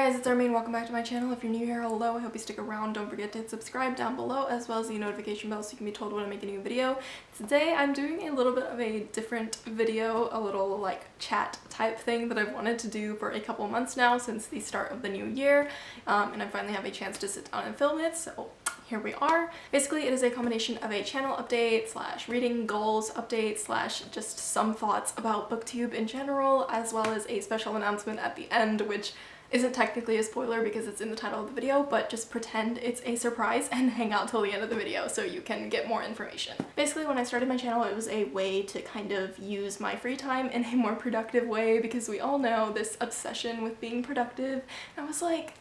guys, it's Armin. Welcome back to my channel. If you're new here, hello. I hope you stick around. Don't forget to hit subscribe down below as well as the notification bell so you can be told when I make a new video. Today I'm doing a little bit of a different video, a little like chat type thing that I've wanted to do for a couple months now since the start of the new year, and I finally have a chance to sit down and film it, so here we are. Basically, it is a combination of a channel update slash reading goals update slash just some thoughts about booktube in general, as well as a special announcement at the end, which isn't technically a spoiler because it's in the title of the video, but just pretend it's a surprise and hang out till the end of the video so you can get more information. Basically, when I started my channel, it was a way to kind of use my free time in a more productive way because we all know this obsession with being productive. I was like,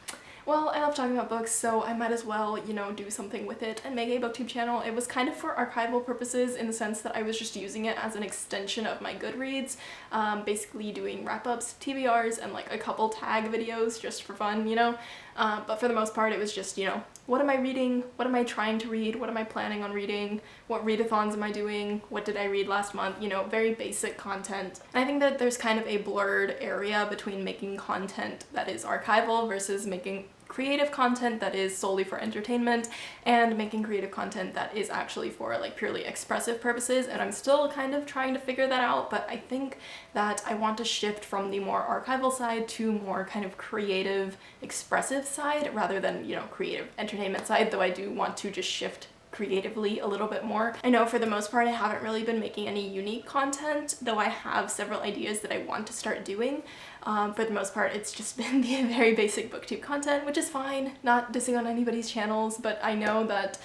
well, I love talking about books, so I might as well, you know, do something with it and make a booktube channel. It was kind of for archival purposes in the sense that I was just using it as an extension of my Goodreads, basically doing wrap-ups, TBRs, and like a couple tag videos just for fun, you know? But for the most part, it was just, you know, what am I reading? What am I trying to read? What am I planning on reading? What readathons am I doing? What did I read last month? You know, very basic content. And I think that there's kind of a blurred area between making content that is archival versus making creative content that is solely for entertainment and making creative content that is actually for like purely expressive purposes, and I'm still kind of trying to figure that out, but I think that I want to shift from the more archival side to more kind of creative expressive side rather than, you know, creative entertainment side, though I do want to just shift creatively a little bit more. I know for the most part I haven't really been making any unique content, though I have several ideas that I want to start doing. For the most part it's just been the very basic booktube content, which is fine, not dissing on anybody's channels, but I know that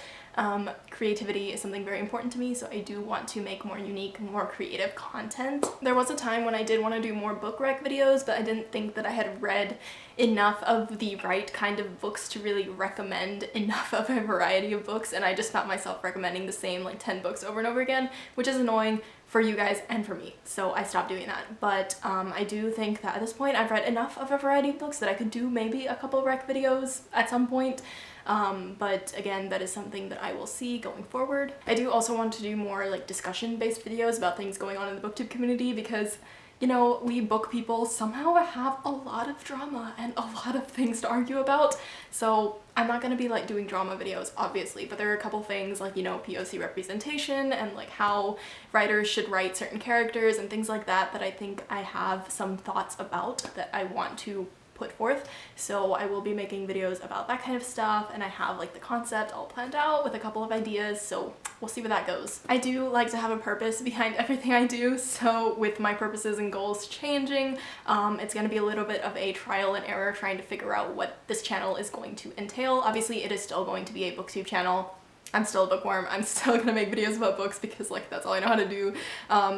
creativity is something very important to me, so I do want to make more unique, more creative content. There was a time when I did want to do more book rec videos, but I didn't think that I had read enough of the right kind of books to really recommend enough of a variety of books, and I just found myself recommending the same like 10 books over and over again, which is annoying for you guys and for me, so I stopped doing that. But I do think that at this point I've read enough of a variety of books that I could do maybe a couple rec videos at some point. But again, that is something that I will see going forward. I do also want to do more like discussion-based videos about things going on in the booktube community because, you know, we book people somehow have a lot of drama and a lot of things to argue about, so I'm not gonna be like doing drama videos obviously, but there are a couple things like, you know, POC representation and like how writers should write certain characters and things like that that I think I have some thoughts about that I want to put forth. So I will be making videos about that kind of stuff, and I have like the concept all planned out with a couple of ideas, so we'll see where that goes. I do like to have a purpose behind everything I do, so with my purposes and goals changing, it's going to be a little bit of a trial and error trying to figure out what this channel is going to entail. Obviously it is still going to be a booktube channel. I'm still a bookworm. I'm still gonna make videos about books because like that's all I know how to do,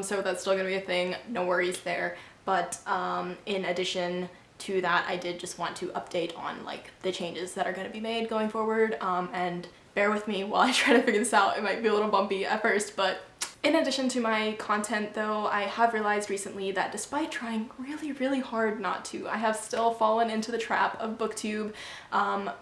so that's still gonna be a thing, no worries there. But in addition to that, I did just want to update on like the changes that are going to be made going forward, and bear with me while I try to figure this out. It might be a little bumpy at first, but in addition to my content though, I have realized recently that despite trying really hard not to, I have still fallen into the trap of booktube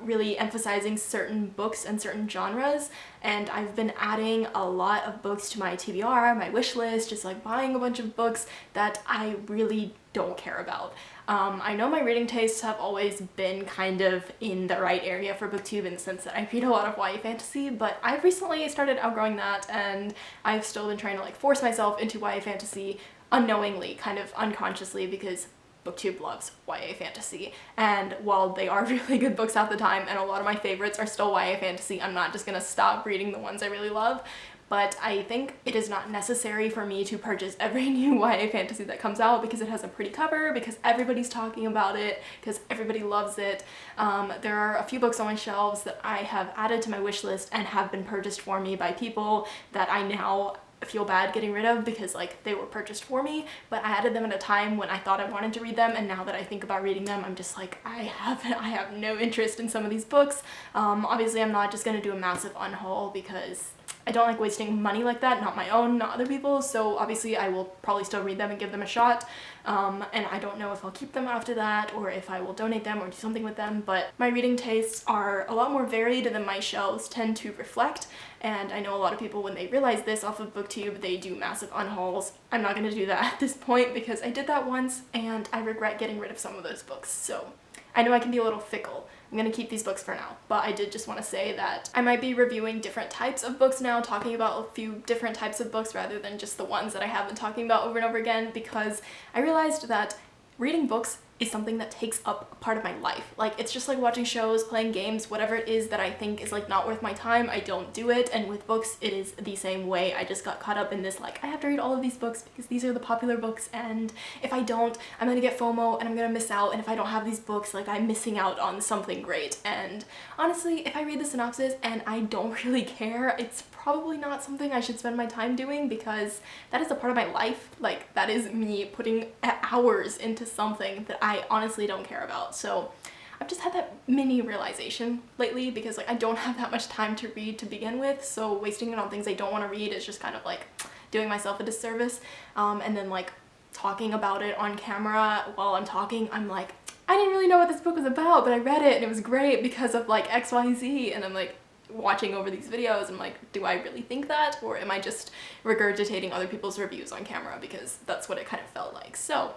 really emphasizing certain books and certain genres, and I've been adding a lot of books to my TBR, my wish list, just like buying a bunch of books that I really don't care about. I know my reading tastes have always been kind of in the right area for booktube in the sense that I read a lot of YA fantasy, but I've recently started outgrowing that, and I've still been trying to like force myself into YA fantasy unknowingly, kind of unconsciously, because booktube loves YA fantasy, and while they are really good books at the time and a lot of my favorites are still YA fantasy, I'm not just gonna stop reading the ones I really love. But I think it is not necessary for me to purchase every new YA fantasy that comes out because it has a pretty cover, because everybody's talking about it, because everybody loves it. There are a few books on my shelves that I have added to my wish list and have been purchased for me by people that I now feel bad getting rid of because like they were purchased for me, but I added them at a time when I thought I wanted to read them, and now that I think about reading them, I'm just like, I have no interest in some of these books. Obviously I'm not just gonna do a massive unhaul because I don't like wasting money like that, not my own, not other people's, so obviously I will probably still read them and give them a shot, and I don't know if I'll keep them after that or if I will donate them or do something with them, but my reading tastes are a lot more varied than my shelves tend to reflect, and I know a lot of people, when they realize this off of booktube, they do massive unhauls. I'm not going to do that at this point because I did that once and I regret getting rid of some of those books, so I know I can be a little fickle. I'm gonna keep these books for now, but I did just want to say that I might be reviewing different types of books now, talking about a few different types of books rather than just the ones that I have been talking about over and over again, because I realized that reading books is something that takes up a part of my life. Like, it's just like watching shows, playing games, whatever it is that I think is like not worth my time, I don't do it. And with books, it is the same way. I just got caught up in this, like, I have to read all of these books because these are the popular books, and if I don't, I'm gonna get FOMO and I'm gonna miss out, and if I don't have these books, like, I'm missing out on something great. And honestly, if I read the synopsis and I don't really care, it's probably not something I should spend my time doing, because that is a part of my life. Like, that is me putting hours into something that I honestly don't care about. So I've just had that mini realization lately, because like I don't have that much time to read to begin with, so wasting it on things I don't want to read is just kind of like doing myself a disservice. And then like talking about it on camera while I'm talking, I'm like, I didn't really know what this book was about, but I read it and it was great because of like XYZ, and I'm like watching over these videos, I'm like, do I really think that, or am I just regurgitating other people's reviews on camera, because that's what it kind of felt like. So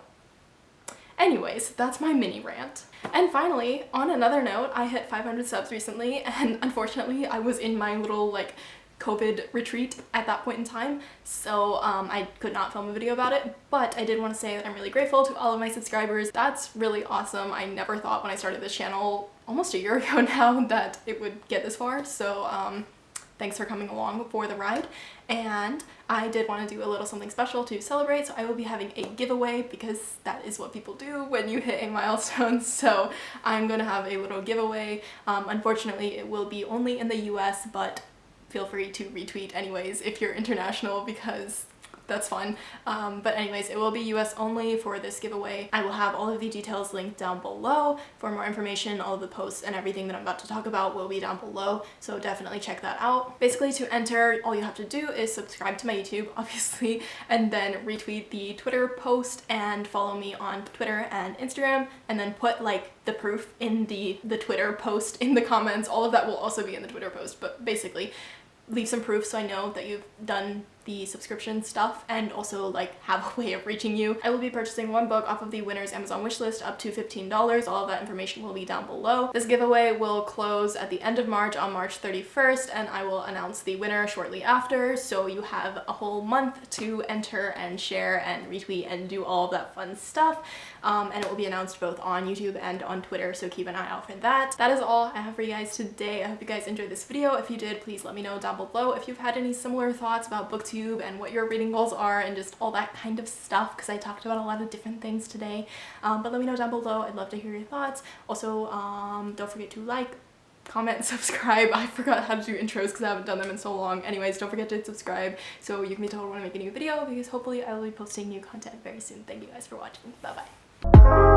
anyways, that's my mini rant. And finally, on another note, I hit 500 subs recently, and unfortunately I was in my little like COVID retreat at that point in time, so I could not film a video about it, but I did want to say that I'm really grateful to all of my subscribers. That's really awesome. I never thought when I started this channel almost a year ago now that it would get this far, so thanks for coming along for the ride. And I did want to do a little something special to celebrate, so I will be having a giveaway, because that is what people do when you hit a milestone. So I'm gonna have a little giveaway. Unfortunately, it will be only in the US, but feel free to retweet anyways if you're international, because that's fun. But anyways, it will be US only for this giveaway. I will have all of the details linked down below. For more information, all of the posts and everything that I'm about to talk about will be down below, so definitely check that out. Basically, to enter, all you have to do is subscribe to my YouTube, obviously, and then retweet the Twitter post and follow me on Twitter and Instagram, and then put like the proof in the Twitter post in the comments. All of that will also be in the Twitter post, but basically leave some proof so I know that you've done the subscription stuff, and also like have a way of reaching you. I will be purchasing one book off of the winner's Amazon wishlist up to $15. All of that information will be down below. This giveaway will close at the end of March on March 31st, and I will announce the winner shortly after, so you have a whole month to enter and share and retweet and do all of that fun stuff. And it will be announced both on YouTube and on Twitter, so keep an eye out for that. That is all I have for you guys today. I hope you guys enjoyed this video. If you did, please let me know down below if you've had any similar thoughts about BookTube and what your reading goals are and just all that kind of stuff, because I talked about a lot of different things today. But let me know down below. I'd love to hear your thoughts. Also, don't forget to like, comment, subscribe. I forgot how to do intros because I haven't done them in so long. Anyways, don't forget to subscribe so you can be told when I make a new video, because hopefully I will be posting new content very soon. Thank you guys for watching. Bye bye.